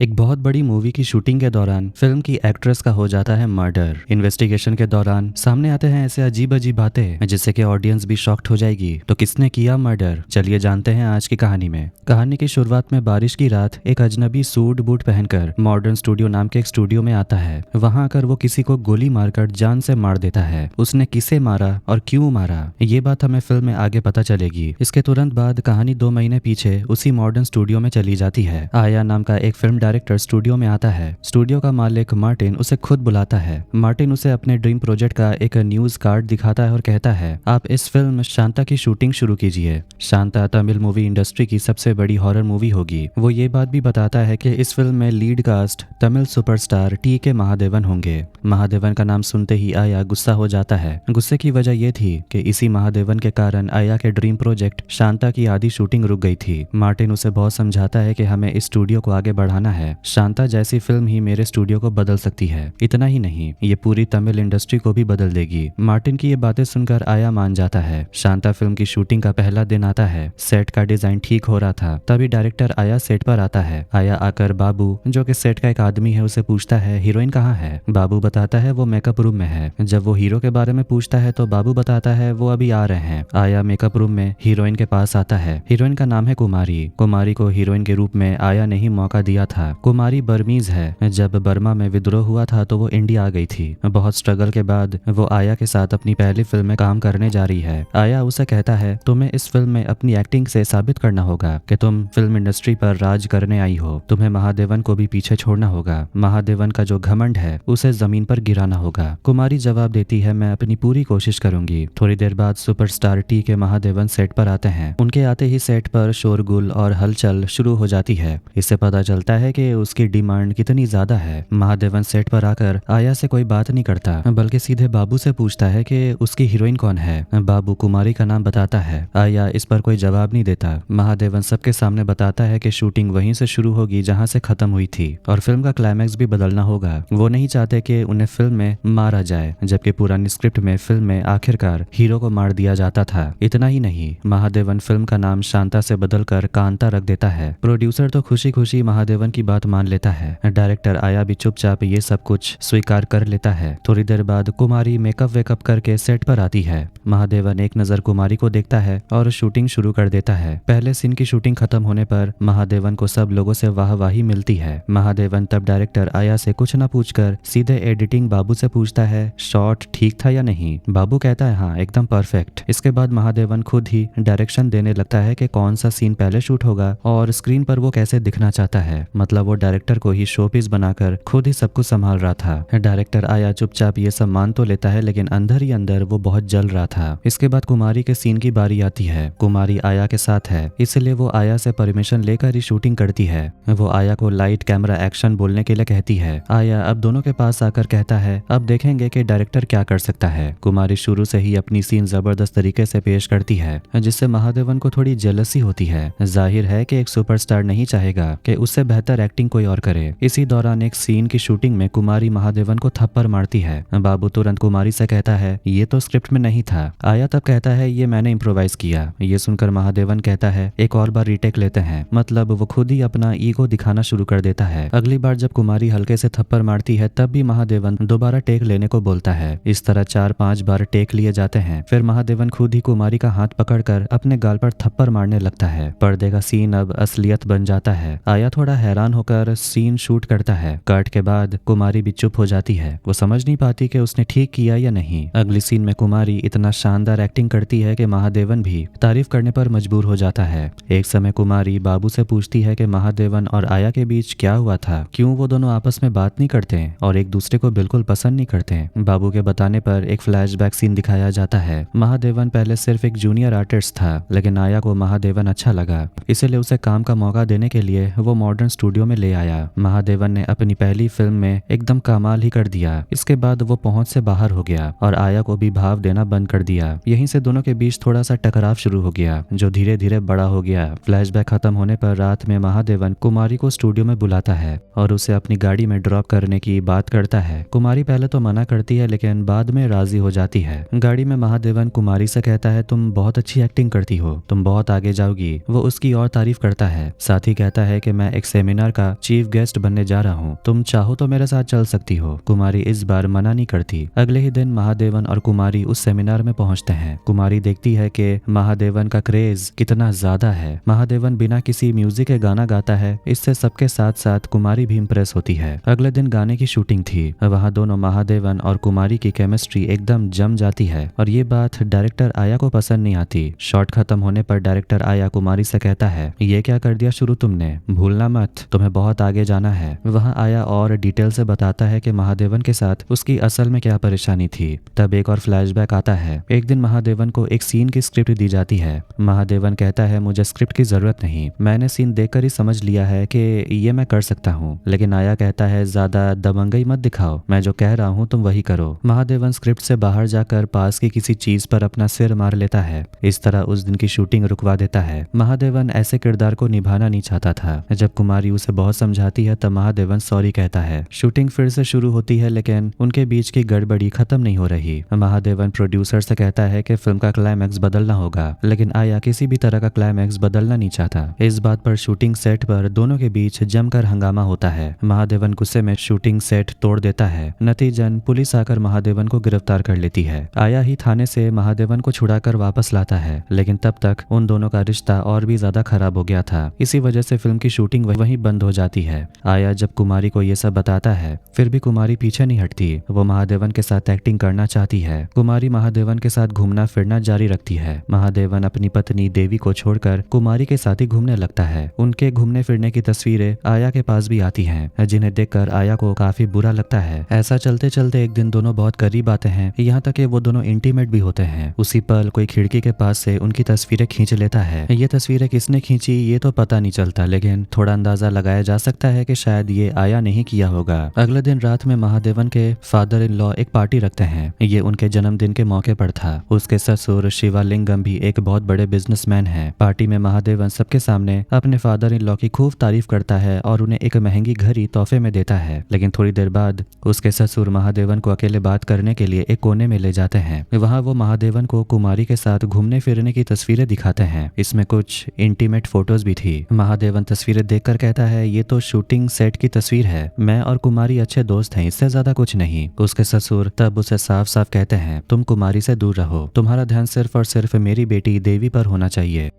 एक बहुत बड़ी मूवी की शूटिंग के दौरान फिल्म की एक्ट्रेस का हो जाता है मर्डर। इन्वेस्टिगेशन के दौरान सामने आते हैं ऐसे अजीब अजीब बातें जिससे कि ऑडियंस भी शॉक्ड हो जाएगी। तो किसने किया मर्डर, चलिए जानते हैं आज की कहानी में। कहानी की शुरुआत में बारिश की रात एक अजनबी सूट बूट पहनकर मॉडर्न स्टूडियो नाम के एक स्टूडियो में आता है। वहां आकर वो किसी को गोली मारकर जान से मार देता है। उसने किसे मारा और क्यों मारा, ये बात हमें फिल्म में आगे पता चलेगी। इसके तुरंत बाद कहानी 2 महीने पीछे उसी मॉडर्न स्टूडियो में चली जाती है। आया नाम का एक फिल्म डायरेक्टर स्टूडियो में आता है। स्टूडियो का मालिक मार्टिन उसे खुद बुलाता है। मार्टिन उसे अपने ड्रीम प्रोजेक्ट का एक न्यूज कार्ड दिखाता है और कहता है, आप इस फिल्म शांता की शूटिंग शुरू कीजिए। शांता तमिल मूवी इंडस्ट्री की सबसे बड़ी हॉरर मूवी होगी। वो ये बात भी बताता है कि इस फिल्म में lead cast Tamil superstar T K. Mahadevan होंगे। महादेवन का नाम सुनते ही आया गुस्सा हो जाता है। गुस्से की वजह ये थी कि इसी महादेवन के कारण आया के ड्रीम प्रोजेक्ट शांता की आधी शूटिंग रुक गई थी। मार्टिन उसे बहुत समझाता है कि हमें इस स्टूडियो को आगे बढ़ाना है। शांता जैसी फिल्म ही मेरे स्टूडियो को बदल सकती है। इतना ही नहीं, ये पूरी तमिल इंडस्ट्री को भी बदल देगी। मार्टिन की ये बातें सुनकर आया मान जाता है। शांता फिल्म की शूटिंग का पहला दिन आता है। सेट का डिजाइन ठीक हो रहा था, तभी डायरेक्टर आया सेट पर आता है। आया आकर बाबू, जो कि सेट का एक आदमी है, उसे पूछता है हीरोइन कहाँ है। बाबू बताता है वो मेकअप रूम में है। जब वो हीरो के बारे में पूछता है तो बाबू बताता है वो अभी आ रहे हैं। आया मेकअप रूम में हीरोइन के पास आता है। हीरोइन का नाम है कुमारी। कुमारी को हीरोइन के रूप में आया ने ही मौका दिया था। कुमारी बर्मीज है। जब बर्मा में विद्रोह हुआ था तो वो इंडिया आ गई थी। बहुत स्ट्रगल के बाद वो आया के साथ अपनी पहली फिल्म में काम करने जा रही है। आया उसे कहता है, तुम्हें इस फिल्म में अपनी एक्टिंग से साबित करना होगा कि तुम फिल्म इंडस्ट्री पर राज करने आई हो। तुम्हें महादेवन को भी पीछे छोड़ना होगा। महादेवन का जो घमंड है उसे जमीन पर गिराना होगा। कुमारी जवाब देती है, मैं अपनी पूरी कोशिश करूंगी। थोड़ी देर बाद सुपरस्टार टी.के. महादेवन सेट पर आते हैं। उनके आते ही सेट पर शोरगुल और हलचल शुरू हो जाती है। इससे पता चलता है कि उसकी डिमांड कितनी ज्यादा है। महादेवन सेट पर आकर आया से कोई बात नहीं करता, बल्कि सीधे बाबू से पूछता है कि उसकी हीरोइन कौन है। बाबू कुमारी का नाम बताता है। आया इस पर कोई जवाब नहीं देता। महादेवन सबके सामने बताता है कि शूटिंग वहीं से शुरू होगी जहां से खत्म हुई थी और फिल्म का क्लाइमैक्स भी बदलना होगा। वो नहीं चाहते कि उन्हें फिल्म में मारा जाए, जबकि पुरानी स्क्रिप्ट में फिल्म में आखिरकार हीरो को मार दिया जाता था। इतना ही नहीं, महादेवन फिल्म का नाम शांता से बदलकर कांता रख देता है। प्रोड्यूसर तो खुशी खुशी महादेवन की बात मान लेता है। डायरेक्टर आया भी चुपचाप ये सब कुछ स्वीकार कर लेता है। थोड़ी देर बाद कुमारी मेकअप वेकअप करके सेट पर आती है। महादेवन एक नजर कुमारी को देखता है और शूटिंग शुरू कर देता है। पहले सीन की शूटिंग खत्म होने पर महादेवन को सब लोगों से वाहवाही मिलती है। महादेवन तब डायरेक्टर आया से कुछ न पूछकर सीधे एडिटिंग बाबू से पूछता है, शॉट ठीक था या नहीं। बाबू कहता है हाँ, एकदम परफेक्ट। इसके बाद महादेवन खुद ही डायरेक्शन देने लगता है कि कौन सा सीन पहले शूट होगा और स्क्रीन पर वो कैसे दिखना चाहता है। मतलब वो डायरेक्टर को ही शोपीस बनाकर खुद ही सब कुछ संभाल रहा था। डायरेक्टर आया चुपचाप ये सब मान तो लेता है, लेकिन अंदर ही अंदर वो बहुत जल रहा था। इसके बाद कुमारी के सीन की बारी आती है। कुमारी आया के साथ है, इसलिए वो आया से परमिशन लेकर ही शूटिंग करती है। वो आया को लाइट कैमरा एक्शन बोलने के लिए कहती है। आया अब दोनों के पास आकर कहता है, अब देखेंगे कि डायरेक्टर क्या कर सकता है। कुमारी शुरू से ही अपनी सीन जबरदस्त तरीके से पेश करती है, जिससे महादेवन को थोड़ी जेलसी होती है। जाहिर है कि एक सुपरस्टार नहीं चाहेगा कि उससे बेहतर एक्टिंग कोई और करे। इसी दौरान एक सीन की शूटिंग में कुमारी महादेवन को थप्पड़ मारती है। बाबू तुरंत कुमारी से कहता है, ये तो स्क्रिप्ट में नहीं था। आया तब कहता है, ये मैंने इम्प्रोवाइज किया। ये सुनकर महादेवन कहता है, एक और बार रीटेक लेते हैं। मतलब वो खुद ही अपना ईगो दिखाना शुरू कर देता है। अगली बार जब कुमारी हल्के से थप्पड़ मारती है तब भी महादेवन दोबारा टेक लेने को बोलता है। इस तरह 4-5 बार टेक लिए जाते हैं। फिर महादेवन खुद ही कुमारी का हाथ पकड़कर अपने गाल पर थप्पड़ मारने लगता है। पर्दे का सीन अब असलियत बन जाता है। आया थोड़ा हैरान होकर सीन शूट करता है। कट के बाद कुमारी भी चुप हो जाती है। वो समझ नहीं पाती कि उसने ठीक किया या नहीं। अगली सीन में कुमारी इतना शानदार एक्टिंग करती है कि महादेवन भी तारीफ करने पर मजबूर हो जाता है। एक समय कुमारी बाबू से पूछती है कि महादेवन और आया के बीच क्या हुआ था, क्यों वो दोनों आपस में बात नहीं करते और एक दूसरे को बिल्कुल पसंद नहीं करते। बाबू के बताने पर एक फ्लैशबैक सीन दिखाया जाता है। महादेवन पहले सिर्फ एक जूनियर आर्टिस्ट था, लेकिन आया को महादेवन अच्छा लगा, इसलिए उसे काम का मौका देने के लिए वो मॉडर्न स्टूडियो में ले आया। महादेवन ने अपनी पहली फिल्म में एकदम कमाल ही कर दिया। इसके बाद वो पहुंच से बाहर हो गया और आया को भी भाव देना बंद कर दिया। यहीं से दोनों के बीच थोड़ा सा टकराव शुरू हो गया, जो धीरे धीरे बड़ा हो गया। फ्लैशबैक खत्म होने पर रात में महादेवन कुमारी को स्टूडियो में बुलाता है और उसे अपनी गाड़ी में ड्रॉप करने की बात करता है। कुमारी पहले तो मना करती है, लेकिन बाद में राजी हो जाती है। गाड़ी में महादेवन कुमारी से कहता है, तुम बहुत अच्छी एक्टिंग करती हो, तुम बहुत आगे जाओगी। वो उसकी और तारीफ करता है। साथ ही कहता है कि मैं एक सेमिनार सेमिनार का चीफ गेस्ट बनने जा रहा हूँ, तुम चाहो तो मेरे साथ चल सकती हो। कुमारी इस बार मना नहीं करती। अगले ही दिन महादेवन और कुमारी उस सेमिनार में पहुंचते हैं। कुमारी देखती है कि महादेवन का क्रेज कितना ज्यादा है। महादेवन बिना किसी म्यूजिक के गाना गाता है। इससे सबके साथ साथ कुमारी भी इम्प्रेस होती है। अगले दिन गाने की शूटिंग थी। वहाँ दोनों महादेवन और कुमारी की केमिस्ट्री एकदम जम जाती है और ये बात डायरेक्टर आया को पसंद नहीं आती। शॉट खत्म होने पर डायरेक्टर आया कुमारी से कहता है, ये क्या कर दिया शुरू तुमने, भूलना मत, तुम्हें बहुत आगे जाना है। वहाँ आया और डिटेल से बताता है कि महादेवन के साथ उसकी असल में क्या परेशानी थी। तब एक और फ्लैशबैक आता है। एक दिन महादेवन को एक सीन की स्क्रिप्ट दी जाती है। महादेवन कहता है, मुझे स्क्रिप्ट की जरूरत नहीं, मैंने सीन देखकर ही समझ लिया है कि ये मैं कर सकता हूँ। लेकिन आया कहता है, ज्यादा दबंगई मत दिखाओ, मैं जो कह रहा हूँ तुम वही करो। महादेवन स्क्रिप्ट से बाहर जाकर पास की किसी चीज पर अपना सिर मार लेता है। इस तरह उस दिन की शूटिंग रुकवा देता है। महादेवन ऐसे किरदार को निभाना नहीं चाहता था। जब कुमारी उसे बहुत समझाती है तब महादेवन सॉरी कहता है। शूटिंग फिर से शुरू होती है लेकिन उनके बीच की गड़बड़ी खत्म नहीं हो रही। महादेवन प्रोड्यूसर से कहता है कि फिल्म का क्लाइमैक्स बदलना होगा, लेकिन आया किसी भी तरह का क्लाइमैक्स बदलना नहीं चाहता। इस बात पर शूटिंग सेट पर दोनों के बीच जमकर हंगामा होता है। महादेवन गुस्से में शूटिंग सेट तोड़ देता है। नतीजन पुलिस आकर महादेवन को गिरफ्तार कर लेती है। आया ही थाने से महादेवन को छुड़ाकर वापस लाता है, लेकिन तब तक उन दोनों का रिश्ता और भी ज्यादा खराब हो गया था। इसी वजह से फिल्म की शूटिंग वहीं बंद हो जाती है। आया जब कुमारी को ये सब बताता है फिर भी कुमारी पीछे नहीं हटती। वो महादेवन के साथ एक्टिंग करना चाहती है। कुमारी महादेवन के साथ घूमना फिरना जारी रखती है। महादेवन अपनी पत्नी देवी को छोड़कर कुमारी के साथ ही घूमने लगता है। उनके घूमने फिरने की तस्वीरें आया के पास भी आती हैं, जिन्हें देखकर आया को काफी बुरा लगता है। ऐसा चलते चलते एक दिन दोनों बहुत करीब आते हैं, यहाँ तक कि वो दोनों इंटीमेट भी होते हैं। उसी पल कोई खिड़की के पास से उनकी तस्वीरें खींच लेता है। ये तस्वीरें किसने खींची ये तो पता नहीं चलता, लेकिन थोड़ा अंदाजा लगाया जा सकता है कि शायद ये आया नहीं किया होगा। अगले दिन रात में महादेवन के फादर इन लॉ एक पार्टी रखते हैं। ये उनके जन्मदिन के मौके पर था। उसके ससुर शिवालिंगम भी एक बहुत बड़े बिजनेसमैन हैं। पार्टी में महादेवन सबके सामने अपने फादर इन लॉ की खूब तारीफ करता है और उन्हें एक महंगी घड़ी तोहफे में देता है। लेकिन थोड़ी देर बाद उसके ससुर महादेवन को अकेले बात करने के लिए एक कोने में ले जाते हैं। वहाँ वो महादेवन को कुमारी के साथ घूमने फिरने की तस्वीरें दिखाते हैं। इसमें कुछ इंटीमेट फोटोज भी थी। महादेवन तस्वीरें देखकर कहता है, ये तो शूटिंग सेट की तस्वीर है, मैं और कुमारी अच्छे दोस्त हैं, इससे ज्यादा कुछ नहीं। उसके ससुर तब उसे साफ साफ कहते हैं, तुम कुमारी से दूर रहो, तुम्हारा ध्यान सिर्फ और सिर्फ मेरी बेटी देवी पर होना चाहिए।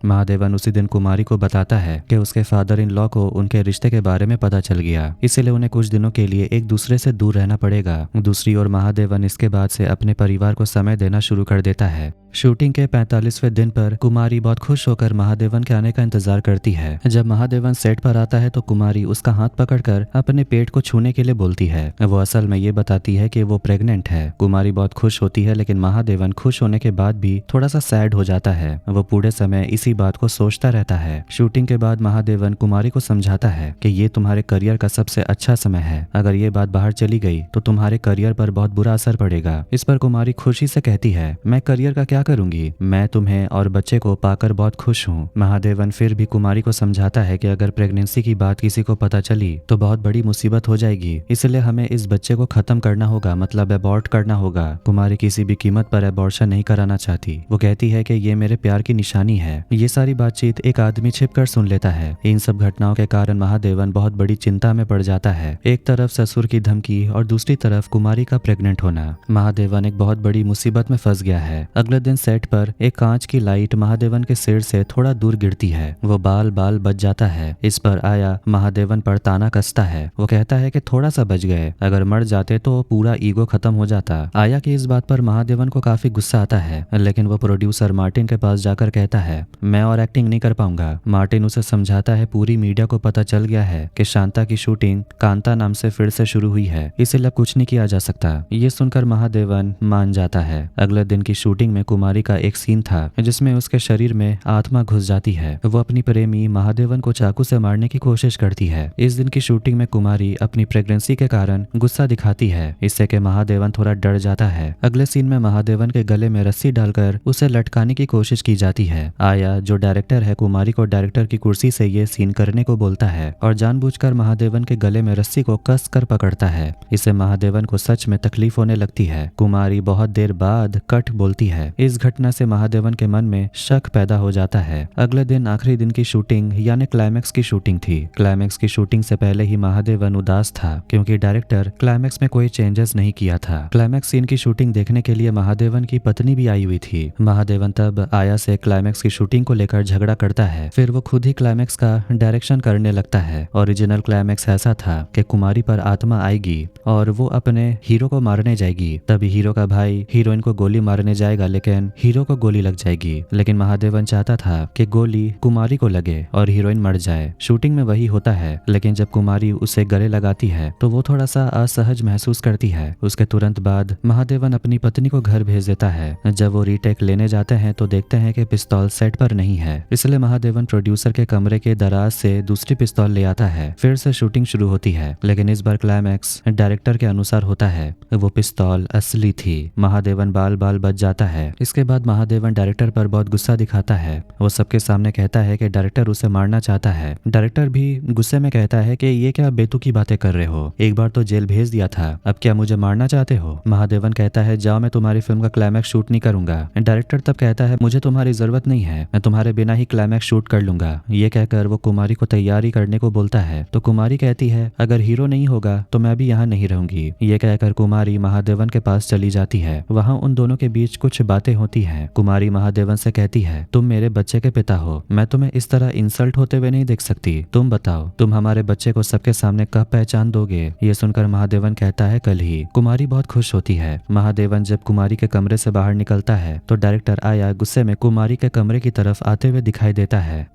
महादेवन उसी दिन कुमारी को बताता है कि उसके फादर इन लॉ को उनके रिश्ते के बारे में पता चल गया, इसलिए उन्हें कुछ दिनों के लिए एक दूसरे से दूर रहना पड़ेगा। दूसरी ओर महादेवन इसके बाद से अपने परिवार को समय देना शुरू कर देता है। शूटिंग के 45वें दिन पर कुमारी बहुत खुश होकर महादेवन के आने का इंतजार करती है। जब महादेवन सेट पर आता है तो कुमारी उसका हाथ पकड़कर अपने पेट को छूने के लिए बोलती है। वो असल में ये बताती है कि वो प्रेग्नेंट है। कुमारी बहुत खुश होती है, लेकिन महादेवन खुश होने के बाद भी थोड़ा सा सैड हो जाता है। वो पूरे समय इसी बात को सोचता रहता है। शूटिंग के बाद महादेवन कुमारी को समझाता है कि ये तुम्हारे करियर का सबसे अच्छा समय है, अगर ये बात बाहर चली गई तो तुम्हारे करियर पर बहुत बुरा असर पड़ेगा। इस पर कुमारी खुशी से कहती है, मैं करियर का क्या करूंगी, मैं तुम्हें और बच्चे को पाकर बहुत खुश हूँ। महादेवन फिर भी कुमारी को समझाता है कि अगर प्रेगनेंसी की बात किसी को पता चली तो बहुत बड़ी मुसीबत हो जाएगी, इसलिए हमें इस बच्चे को खत्म करना होगा, मतलब अबॉर्ट करना होगा। कुमारी किसी भी कीमत पर अबॉर्शन नहीं कराना चाहती। वो कहती है कि ये मेरे प्यार की निशानी है। ये सारी बातचीत एक आदमी छिपकर सुन लेता है। इन सब घटनाओं के कारण महादेवन बहुत बड़ी चिंता में पड़ जाता है। एक तरफ ससुर की धमकी और दूसरी तरफ कुमारी का प्रेग्नेंट होना। महादेवन एक बहुत बड़ी मुसीबत में फंस गया है। अगले दिन सेट पर एक कांच की लाइट महादेवन के सिर से थोड़ा दूर गिरती है। वो बाल बच जाता है। इस पर आया महादेवन पर ताना कसता है। वो कहता है कि थोड़ा सा बच गए, अगर मर जाते तो पूरा ईगो खत्म हो जाता। आया की इस बात पर महादेवन को काफी गुस्सा आता है, लेकिन वो प्रोड्यूसर मार्टिन के पास जाकर कहता है, मैं और एक्टिंग नहीं कर पाऊंगा। मार्टिन उसे समझाता है, पूरी मीडिया को पता चल गया है कि शांता की शूटिंग कांता नाम से फिर से शुरू हुई है, इसलिए अब कुछ नहीं किया जा सकता। ये सुनकर महादेवन मान जाता है। अगले दिन की शूटिंग में कुमारी का एक सीन था जिसमें उसके शरीर में आत्मा घुस जाती है। वो अपनी प्रेमी महादेवन को चाकू से मारने की कोशिश करती है। इस दिन की शूटिंग में कुमारी अपनी प्रेगनेंसी के कारण गुस्सा दिखाती है, इससे कि महादेवन थोड़ा डर जाता है। अगले सीन में महादेवन के गले में रस्सी डालकर उसे लटकाने की कोशिश की जाती है। आया आया जो डायरेक्टर है कुमारी को डायरेक्टर की कुर्सी से ये सीन करने को बोलता है और जानबूझकर महादेवन के गले में रस्सी को कस कर पकड़ता है। इससे महादेवन को सच में तकलीफ होने लगती है। कुमारी बहुत देर बाद कट बोलती है। इस घटना से महादेवन के मन में शक पैदा हो जाता है। अगले दिन आखिरी दिन की शूटिंग यानी क्लाइमैक्स की शूटिंग थी। क्लाइमैक्स की शूटिंग से पहले ही महादेवन उदास था क्योंकि डायरेक्टर क्लाइमैक्स में कोई चेंजेस नहीं किया था। क्लाइमैक्स सीन की शूटिंग देखने के लिए महादेवन की पत्नी भी आई हुई थी। महादेवन तब आया से क्लाइमैक्स की शूटिंग को लेकर झगड़ा करता है। फिर वो खुद ही क्लाइमैक्स का डायरेक्शन करने लगता है। ओरिजिनल क्लाइमैक्स ऐसा था कि कुमारी पर आत्मा आएगी और वो अपने हीरो को मारने जाएगी। तभी हीरो का भाई हीरोइन को गोली मारने जाएगा लेकिन हीरो को गोली लग जाएगी। लेकिन महादेवन चाहता था कि गोली कुमारी को लगे और हीरोइन मर जाए। शूटिंग में वही होता है लेकिन जब कुमारी उसे गले लगाती है तो वो थोड़ा सा असहज महसूस करती है। उसके तुरंत बाद महादेवन अपनी पत्नी को घर भेज देता है। जब वो रीटेक लेने जाते हैं तो देखते हैं कि पिस्तौल सेट पर नहीं है। इसलिए महादेवन प्रोड्यूसर के कमरे के दराज से दूसरी पिस्तौल ले आता है। फिर से शूटिंग शुरू होती है लेकिन इस बार क्लाइमैक्स डायरेक्टर के अनुसार होता है। वो पिस्तौल असली थी। महादेवन बाल बाल बच जाता है। इसके बाद महादेवन डायरेक्टर पर बहुत गुस्सा दिखाता है। वो सबके सामने कहता है कि डायरेक्टर उसे मारना चाहता है। डायरेक्टर भी गुस्से में कहता है कि ये क्या बेतुकी बातें कर रहे हो, एक बार तो जेल भेज दिया था, अब क्या मुझे मारना चाहते हो। महादेवन कहता है जाओ, मैं तुम्हारी फिल्म का क्लाइमैक्स शूट नहीं करूंगा। डायरेक्टर तब कहता है मुझे तुम्हारी जरूरत नहीं है, मैं तुम्हारे बिना ही क्लाइमैक्स शूट कर लूंगा। ये कहकर वो कुमारी को तैयारी करने को बोलता है तो कुमारी कहती है अगर हीरो नहीं होगा तो मैं भी यहाँ नहीं रहूंगी। ये कहकर कुमारी महादेवन के पास चली जाती है। वहाँ उन दोनों के बीच कुछ बातें होती हैं। कुमारी महादेवन से कहती है तुम मेरे बच्चे के पिता हो, मैं तुम्हें इस तरह इंसल्ट होते हुए नहीं देख सकती। तुम बताओ तुम हमारे बच्चे को सबके सामने कब पहचान दोगे। ये सुनकर महादेवन कहता है कल ही। कुमारी बहुत खुश होती है। महादेवन जब कुमारी के कमरे से बाहर निकलता है तो डायरेक्टर आया गुस्से में कुमारी के कमरे की तरफ आते हुए दिखाई देता है।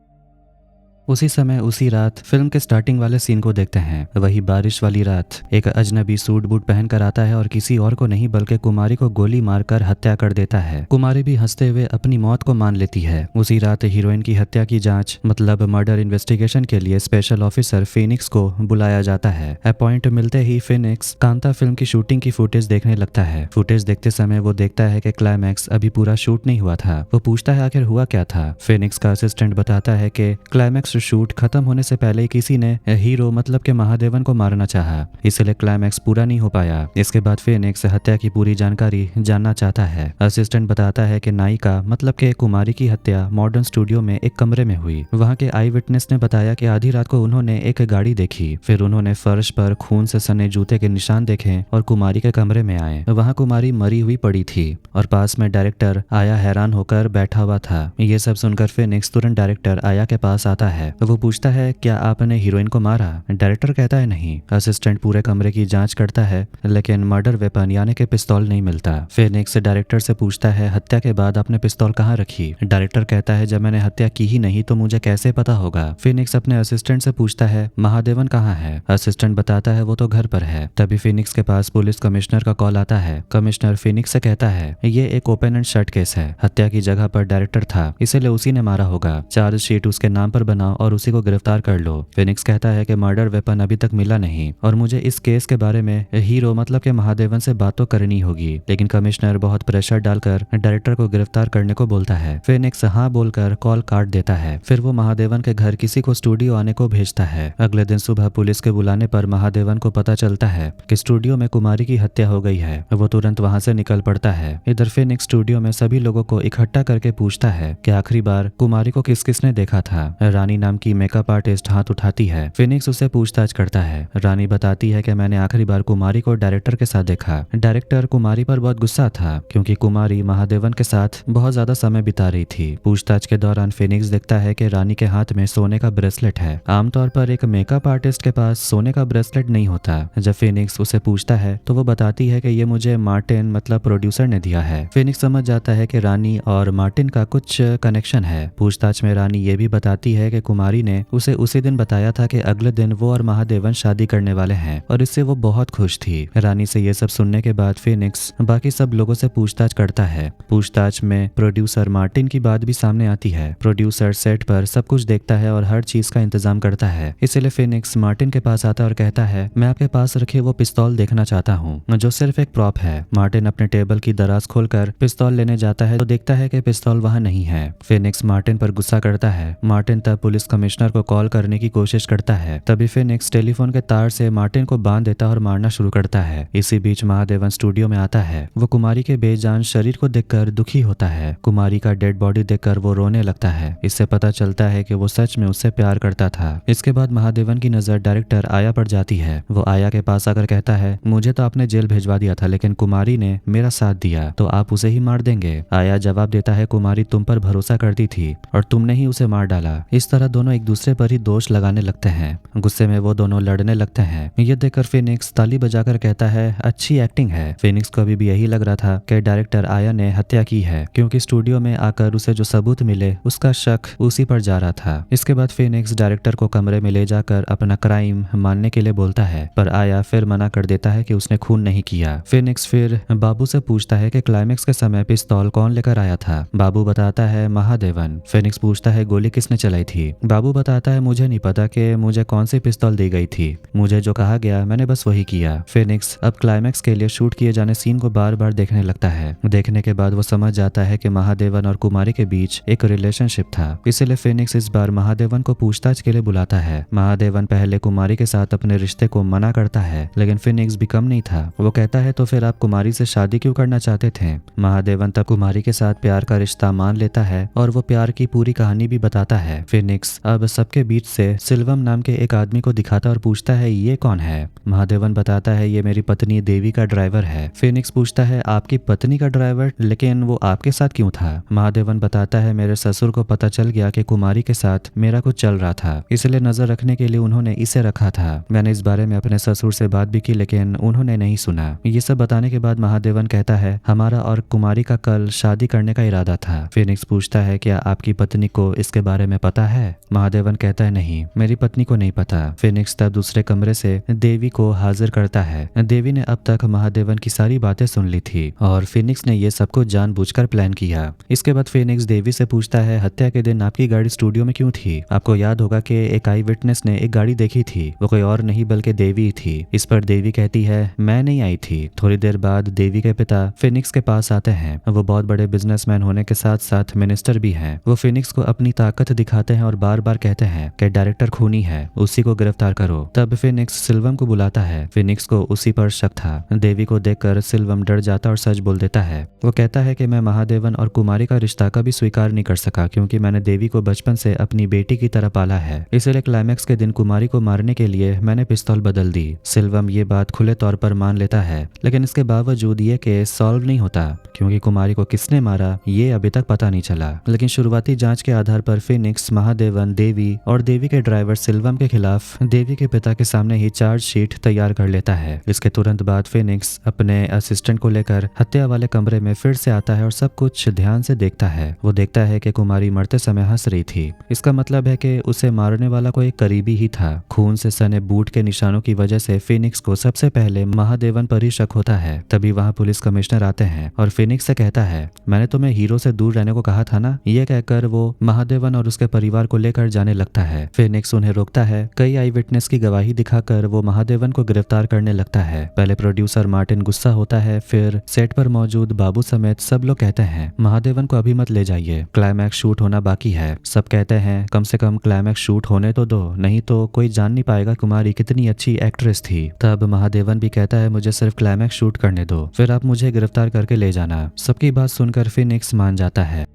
उसी समय उसी रात फिल्म के स्टार्टिंग वाले सीन को देखते हैं। वही बारिश वाली रात एक अजनबी सूट बूट पहनकर आता है और किसी और को नहीं बल्कि कुमारी को गोली मारकर हत्या कर देता है। कुमारी भी हंसते हुए अपनी मौत को मान लेती है। उसी रात हीरोइन की हत्या की जांच मतलब मर्डर इन्वेस्टिगेशन के लिए स्पेशल ऑफिसर फिनिक्स को बुलाया जाता है। अपॉइंट मिलते ही फिनिक्स कांता फिल्म की शूटिंग की फुटेज देखने लगता है। फुटेज देखते समय वो देखता है कि क्लाइमैक्स अभी पूरा शूट नहीं हुआ था। वो पूछता है आखिर हुआ क्या था। फिनिक्स का असिस्टेंट बताता है कि क्लाइमैक्स शूट खत्म होने से पहले ही किसी ने हीरो मतलब के महादेवन को मारना चाहा, इसलिए क्लाइमैक्स पूरा नहीं हो पाया। इसके बाद फिनिक्स हत्या की पूरी जानकारी जानना चाहता है। असिस्टेंट बताता है कि नायिका मतलब के कुमारी की हत्या मॉडर्न स्टूडियो में एक कमरे में हुई। वहाँ के आई विटनेस ने बताया कि आधी रात को उन्होंने एक गाड़ी देखी। फिर उन्होंने फर्श पर खून से सने जूते के निशान देखे और कुमारी के कमरे में आए। वहाँ कुमारी मरी हुई पड़ी थी और पास में डायरेक्टर आया हैरान होकर बैठा हुआ था। ये सब सुनकर फिनिक्स तुरंत डायरेक्टर आया के पास आता है। वो पूछता है क्या आपने हीरोइन को मारा। डायरेक्टर कहता है नहीं। असिस्टेंट पूरे कमरे की जांच करता है लेकिन मर्डर वेपन यानी कि पिस्तौल नहीं मिलता। फिनिक्स डायरेक्टर से पूछता है हत्या के बाद आपने पिस्तौल कहाँ रखी। डायरेक्टर कहता है जब मैंने हत्या की ही नहीं तो मुझे कैसे पता होगा। फिनिक्स अपने असिस्टेंट से पूछता है महादेवन कहाँ है। असिस्टेंट बताता है वो तो घर पर है। तभी फिनिक्स के पास पुलिस कमिश्नर का कॉल आता है। कमिश्नर फिनिक्स से कहता है ये एक ओपन एंड शट केस है, हत्या की जगह पर डायरेक्टर था इसलिए उसी ने मारा होगा। चार्जशीट उसके नाम पर बनाओ और उसी को गिरफ्तार कर लो। फिनिक्स कहता है कि मर्डर वेपन अभी तक मिला नहीं और मुझे इस केस के बारे में हीरो मतलब के महादेवन से बात तो करनी होगी। लेकिन कमिश्नर बहुत प्रेशर डालकर डायरेक्टर को गिरफ्तार करने को बोलता है। फिनिक्स हाँ बोलकर कॉल काट देता है। फिर वो महादेवन के घर किसी को स्टूडियो आने को भेजता है। अगले दिन सुबह पुलिस के बुलाने पर महादेवन को पता चलता है कि स्टूडियो में कुमारी की हत्या हो गई है। वो तुरंत वहां से निकल पड़ता है। इधर फिनिक्स स्टूडियो में सभी लोगों को इकट्ठा करके पूछता है कि आखिरी बार कुमारी को किस किसने देखा था। रानी नाम की मेकअप आर्टिस्ट हाथ उठाती है। फिनिक्स उससे पूछताछ करता है। रानी बताती है कि मैंने आखिरी बार कुमारी को डायरेक्टर के साथ देखा। डायरेक्टर कुमारी पर बहुत गुस्सा था क्योंकि कुमारी महादेवन के साथ बहुत ज्यादा समय बिता रही थी। पूछताछ के दौरान फिनिक्स देखता है कि रानी के हाथ में सोने का ब्रेसलेट है। आमतौर पर एक मेकअप आर्टिस्ट के पास सोने का ब्रेसलेट नहीं होता। जब फिनिक्स उसे पूछता है तो वो बताती है कि ये मुझे मार्टिन मतलब प्रोड्यूसर ने दिया है। फिनिक्स समझ जाता है कि रानी और मार्टिन का कुछ कनेक्शन है। पूछताछ में रानी ये भी बताती है कि कुमारी ने उसे उसी दिन बताया था कि अगले दिन वो और महादेवन शादी करने वाले हैं और इससे वो बहुत खुश थी। रानी से ये सब सुनने के बाद फिनिक्स बाकी सब लोगों से पूछताछ करता है। पूछताछ में प्रोड्यूसर मार्टिन की बात भी सामने आती है। प्रोड्यूसर सेट पर सब कुछ देखता है और हर चीज का इंतजाम करता है। इसलिए फिनिक्स मार्टिन के पास आता है और कहता है, मैं आपके पास रखे वो पिस्तौल देखना चाहता हूँ जो सिर्फ एक प्रॉप है। मार्टिन अपने टेबल की दराज खोलकर पिस्तौल लेने जाता है तो देखता है कि पिस्तौल वहां नहीं है। फिनिक्स मार्टिन पर गुस्सा करता है। मार्टिन तब पुलिस कमिश्नर को कॉल करने की कोशिश करता है। तभी फिनिक्स टेलीफोन के तार से मार्टिन को बांध देता है और मारना शुरू करता है। इसी बीच महादेवन स्टूडियो में आता है। वो कुमारी के बेजान शरीर को देखकर दुखी होता है। कुमारी का डेड बॉडी देखकर वो रोने लगता है। इससे पता चलता है कि वो सच में उससे प्यार करता था। इसके बाद महादेवन की नजर डायरेक्टर आया पर जाती है। वो आया के पास आकर कहता है, मुझे तो आपने जेल भिजवा दिया था लेकिन कुमारी ने मेरा साथ दिया, तो आप उसे ही मार देंगे। आया जवाब देता है, कुमारी तुम पर भरोसा करती थी और तुमने ही उसे मार डाला। इस तरह दोनों एक दूसरे पर ही दोष लगाने लगते हैं। गुस्से में वो दोनों लड़ने लगते हैं। ये देखकर फिनिक्स ताली बजाकर कहता है, अच्छी एक्टिंग है। फिनिक्स को अभी भी यही लग रहा था कि डायरेक्टर आया ने हत्या की है, क्योंकि स्टूडियो में आकर उसे जो सबूत मिले उसका शक उसी पर जा रहा था। इसके बाद फिनिक्स डायरेक्टर को कमरे में ले जाकर अपना क्राइम मानने के लिए बोलता है, पर आया फिर मना कर देता है कि उसने खून नहीं किया। फिनिक्स फिर बाबू से पूछता है कि क्लाइमेक्स के समय पिस्तौल कौन लेकर आया था। बाबू बताता है, महादेवन। फिनिक्स पूछता है, गोली किसने चलाई थी। बाबू बताता है, मुझे नहीं पता कि मुझे कौन सी पिस्तौल दी गई थी, मुझे जो कहा गया मैंने बस वही किया। फिनिक्स अब क्लाइमेक्स के लिए शूट किए जाने सीन को बार बार देखने लगता है। देखने के बाद वो समझ जाता है कि महादेवन और कुमारी के बीच एक रिलेशनशिप था। इसलिए फिनिक्स इस बार महादेवन को पूछताछ के लिए बुलाता है। महादेवन पहले कुमारी के साथ अपने रिश्ते को मना करता है, लेकिन फिनिक्स भी कम नहीं था। वो कहता है, तो फिर आप कुमारी से शादी क्यों करना चाहते थे। महादेवन तब कुमारी के साथ प्यार का रिश्ता मान लेता है और वो प्यार की पूरी कहानी भी बताता है। फिनिक्स अब सबके बीच से सिल्वम नाम के एक आदमी को दिखाता और पूछता है, ये कौन है। महादेवन बताता है, ये मेरी पत्नी देवी का ड्राइवर है। फिनिक्स पूछता है, आपकी पत्नी का ड्राइवर, लेकिन वो आपके साथ क्यों था। महादेवन बताता है, मेरे ससुर को पता चल गया कि कुमारी के साथ मेरा कुछ चल रहा था, इसलिए नजर रखने के लिए उन्होंने इसे रखा था। मैंने इस बारे में अपने ससुर से बात भी की, लेकिन उन्होंने नहीं सुना। ये सब बताने के बाद महादेवन कहता है, हमारा और कुमारी का कल शादी करने का इरादा था। फिनिक्स पूछता है, क्या आपकी पत्नी को इसके बारे में पता है। महादेवन कहता है, नहीं, मेरी पत्नी को नहीं पता। फिनिक्स तब दूसरे कमरे से देवी को हाजिर करता है। देवी ने अब तक महादेवन की सारी बातें सुन ली थी और फिनिक्स ने ये सब कुछ जानबूझकर प्लान किया। इसके बाद फिनिक्स देवी से पूछता है, हत्या के दिन आपकी गाड़ी स्टूडियो में क्यों थी। आपको याद होगा कि एक आई विटनेस ने एक गाड़ी देखी थी, वो कोई और नहीं बल्कि देवी थी। इस पर देवी कहती है, मैं नहीं आई थी। थोड़ी देर बाद देवी के पिता फिनिक्स के पास आते हैं। वो बहुत बड़े बिजनेसमैन होने के साथ साथ मिनिस्टर भी हैं। वो फिनिक्स को अपनी ताकत दिखाते हैं और बार बार कहते हैं कि डायरेक्टर खूनी है, उसी को गिरफ्तार करो। तब फिनिक्स सिल्वम को बुलाता है। फिनिक्स को उसी पर शक था। देवी को देखकर सिल्वम डर जाता और सच बोल देता है। वो कहता है कि मैं महादेवन और कुमारी का रिश्ता कभी स्वीकार नहीं कर सका, क्योंकि मैंने देवी को बचपन से अपनी बेटी की तरह पाला है। इसलिए क्लाइमैक्स के दिन कुमारी को मारने के लिए मैंने पिस्तौल बदल दी। सिल्वम ये बात खुले तौर पर मान लेता है, लेकिन इसके बावजूद ये केस सॉल्व नहीं होता, क्योंकि कुमारी को किसने मारा ये अभी तक पता नहीं चला। लेकिन शुरुआती जांच के आधार पर फिनिक्स महादेवन, देवी और देवी के ड्राइवर सिल्वम के खिलाफ देवी के पिता के सामने ही चार्जशीट तैयार कर लेता है। इसके तुरंत बाद फिनिक्स अपने असिस्टेंट को लेकर हत्या वाले कमरे में फिर से आता है और सब कुछ ध्यान से देखता है। वो देखता है कि कुमारी मरते समय हंस रही थी। इसका मतलब है कि उसे मारने वाला कोई करीबी ही था। खून से सने बूट के निशानों की वजह से फिनिक्स को सबसे पहले महादेवन पर ही शक होता है। तभी वहाँ पुलिस कमिश्नर आते हैं और फिनिक्स से कहता है, मैंने तुम्हें हीरो से दूर रहने को कहा था ना। ये कहकर वो महादेवन और उसके परिवार को लेकर जाने लगता है। फिनिक्स उन्हें रोकता है। कई आई विटनेस की गवाही दिखाकर वो महादेवन को गिरफ्तार करने लगता है। पहले प्रोड्यूसर मार्टिन गुस्सा होता है, फिर सेट पर मौजूद बाबू समेत सब लोग कहते हैं, महादेवन को अभी मत ले जाइए, क्लाइमैक्स शूट होना बाकी है। सब कहते हैं, कम से कम क्लाइमैक्स शूट होने तो दो, नहीं तो कोई जान नहीं पाएगा कुमारी कितनी अच्छी एक्ट्रेस थी। तब महादेवन भी कहता है, मुझे सिर्फ क्लाइमैक्स शूट करने दो, फिर आप मुझे गिरफ्तार करके ले जाना। सबकी बात सुनकर फिनिक्स मान जाता है।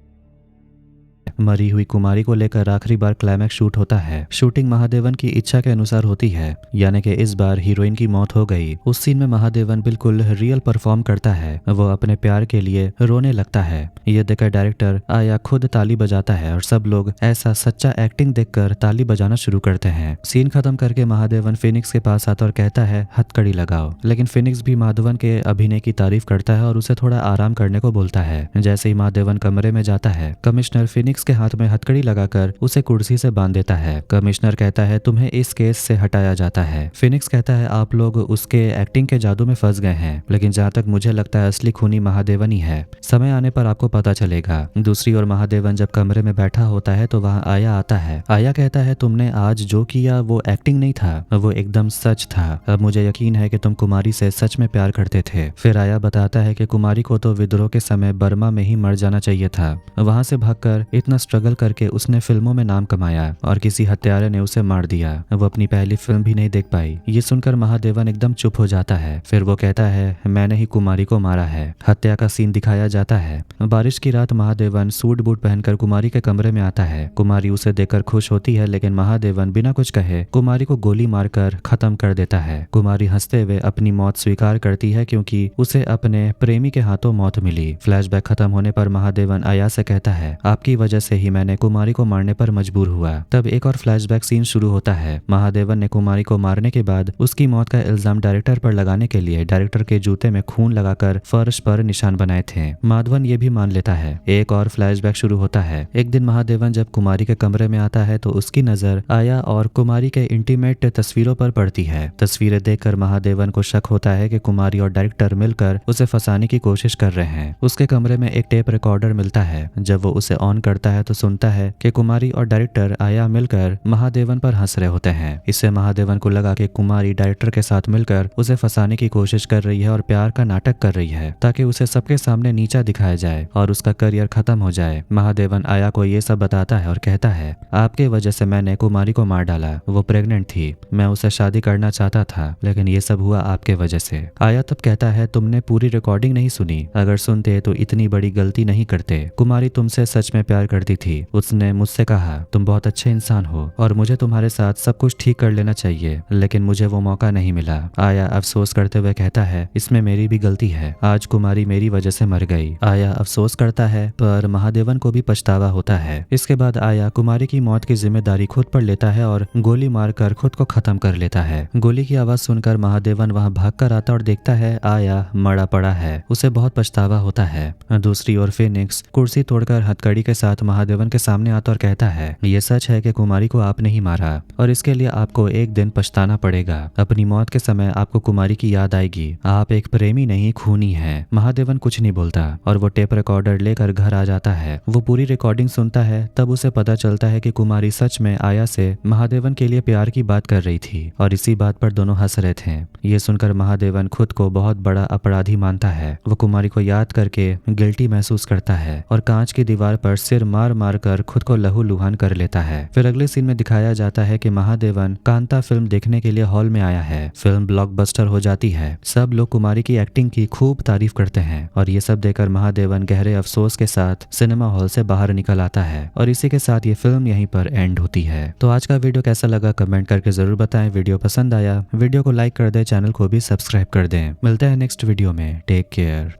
मरी हुई कुमारी को लेकर आखिरी बार क्लाइमैक्स शूट होता है। शूटिंग महादेवन की इच्छा के अनुसार होती है, यानी कि इस बार हीरोइन की मौत हो गई। उस सीन में महादेवन बिल्कुल रियल परफॉर्म करता है। वो अपने प्यार के लिए रोने लगता है। ये देखकर डायरेक्टर आया खुद ताली बजाता है और सब लोग ऐसा सच्चा एक्टिंग देखकर ताली बजाना शुरू करते हैं। सीन खत्म करके महादेवन फिनिक्स के पास आता और कहता है, हथकड़ी लगाओ। लेकिन फिनिक्स भी महादेवन के अभिनय की तारीफ करता है और उसे थोड़ा आराम करने को बोलता है। जैसे ही महादेवन कमरे में जाता है, कमिश्नर फिनिक्स फिनिक्स के हाथ में हथकड़ी लगाकर उसे कुर्सी से बांध देता है। कमिश्नर कहता है तुम्हें इस केस से हटाया जाता है। फिनिक्स कहता है आप लोग उसके एक्टिंग के जादू में फंस गए हैं, लेकिन जहाँ तक मुझे लगता है असली खूनी महादेवन ही है। समय आने पर आपको पता चलेगा। दूसरी ओर महादेवन जब कमरे में बैठा होता है तो वहाँ आया आता है। आया कहता है तुमने आज जो किया वो एक्टिंग नहीं था, वो एकदम सच था। अब मुझे यकीन है कि तुम कुमारी से सच में प्यार करते थे। फिर आया बताता है कि कुमारी को तो विद्रोह के समय बर्मा में ही मर जाना चाहिए था। वहां से भागकर इतना स्ट्रगल करके उसने फिल्मों में नाम कमाया और किसी हत्यारे ने उसे मार दिया। वो अपनी पहली फिल्म भी नहीं देख पाई। ये सुनकर महादेवन एकदम चुप हो जाता है। फिर वो कहता है मैंने ही कुमारी को मारा है। हत्या का सीन दिखाया जाता है। बारिश की रात महादेवन सूट बूट पहनकर कुमारी के कमरे में आता है। कुमारी उसे देखकर खुश होती है, लेकिन महादेवन बिना कुछ कहे कुमारी को गोली मारकर खत्म कर देता है। कुमारी हंसते हुए अपनी मौत स्वीकार करती है क्योंकि उसे अपने प्रेमी के हाथों मौत मिली। फ्लैशबैक खत्म होने पर महादेवन आया से कहता है आपकी वजह से ही मैंने कुमारी को मारने पर मजबूर हुआ। तब एक और फ्लैशबैक सीन शुरू होता है। महादेवन ने कुमारी को मारने के बाद उसकी मौत का इल्जाम डायरेक्टर पर लगाने के लिए डायरेक्टर के जूते में खून लगाकर फर्श पर निशान बनाए थे। माधवन ये भी मान लेता है। एक और फ्लैशबैक शुरू होता है। एक दिन महादेवन जब कुमारी के कमरे में आता है तो उसकी नजर आया और कुमारी के इंटीमेट तस्वीरों पर पड़ती है। तस्वीरें देखकर महादेवन को शक होता है कि कुमारी और डायरेक्टर मिलकर उसे फंसाने की कोशिश कर रहे हैं। उसके कमरे में एक टेप रिकॉर्डर मिलता है। जब वो उसे ऑन करता है तो सुनता है कि कुमारी और डायरेक्टर आया मिलकर महादेवन पर हंस रहे होते हैं। इससे महादेवन को लगा कि कुमारी डायरेक्टर के साथ मिलकर उसे फंसाने की कोशिश कर रही है और प्यार का नाटक कर रही है ताकि उसे सबके सामने नीचा दिखाया जाए और उसका करियर खत्म हो जाए। महादेवन आया को ये सब बताता है और कहता है आपके वजह से मैंने कुमारी को मार डाला। वो प्रेग्नेंट थी। मैं उससे शादी करना चाहता था, लेकिन ये सब हुआ आपके वजह से। आया तब कहता है तुमने पूरी रिकॉर्डिंग नहीं सुनी। अगर सुनते तो इतनी बड़ी गलती नहीं करते। कुमारी तुमसे सच में प्यार करती थी। उसने मुझसे कहा तुम बहुत अच्छे इंसान हो और मुझे तुम्हारे साथ सब कुछ ठीक कर लेना चाहिए, लेकिन मुझे वो मौका नहीं मिला। आया अफसोस करते हुए कहता है इसमें मेरी भी गलती है। आज कुमारी मेरी वजह से मर गई। आया अफसोस करता है पर महादेवन को भी पछतावा होता है। इसके बाद आया कुमारी की मौत की जिम्मेदारी खुद पर लेता है और गोली मारकर खुद को खत्म कर लेता है। गोली की आवाज सुनकर महादेवन वहां भागकर आता और देखता है आया मरा पड़ा है। उसे बहुत पछतावा होता है। दूसरी ओर फिनिक्स कुर्सी तोड़कर हथकड़ी के साथ महादेवन के सामने आता और कहता है ये सच है कि कुमारी को आपने ही मारा और इसके लिए आपको एक दिन पछताना पड़ेगा। अपनी मौत के समय आपको कुमारी की याद आएगी। आप एक प्रेमी नहीं खूनी हैं। महादेवन कुछ नहीं बोलता और वो टेप रिकॉर्डर लेकर घर आ जाता है। वो पूरी रिकॉर्डिंग सुनता है। तब उसे पता चलता है कि कुमारी सच में आया से महादेवन के लिए प्यार की बात कर रही थी और इसी बात पर दोनों हंस रहे थे। ये सुनकर महादेवन खुद को बहुत बड़ा अपराधी मानता है। वो कुमारी को याद करके गिल्टी महसूस करता है और कांच की दीवार पर सिर मार मार कर खुद को लहूलुहान कर लेता है। फिर अगले सीन में दिखाया जाता है कि महादेवन कांता फिल्म देखने के लिए हॉल में आया है। फिल्म ब्लॉकबस्टर हो जाती है। सब लोग कुमारी की एक्टिंग की खूब तारीफ करते हैं और ये सब देखकर महादेवन गहरे अफसोस के साथ सिनेमा हॉल से बाहर निकल आता है और इसी के साथ ये फिल्म यहीं पर एंड होती है। तो आज का वीडियो कैसा लगा कमेंट करके जरूर बताएं। वीडियो पसंद आया वीडियो को लाइक कर दें, चैनल को भी सब्सक्राइब कर दें। मिलते हैं नेक्स्ट वीडियो में। Take care.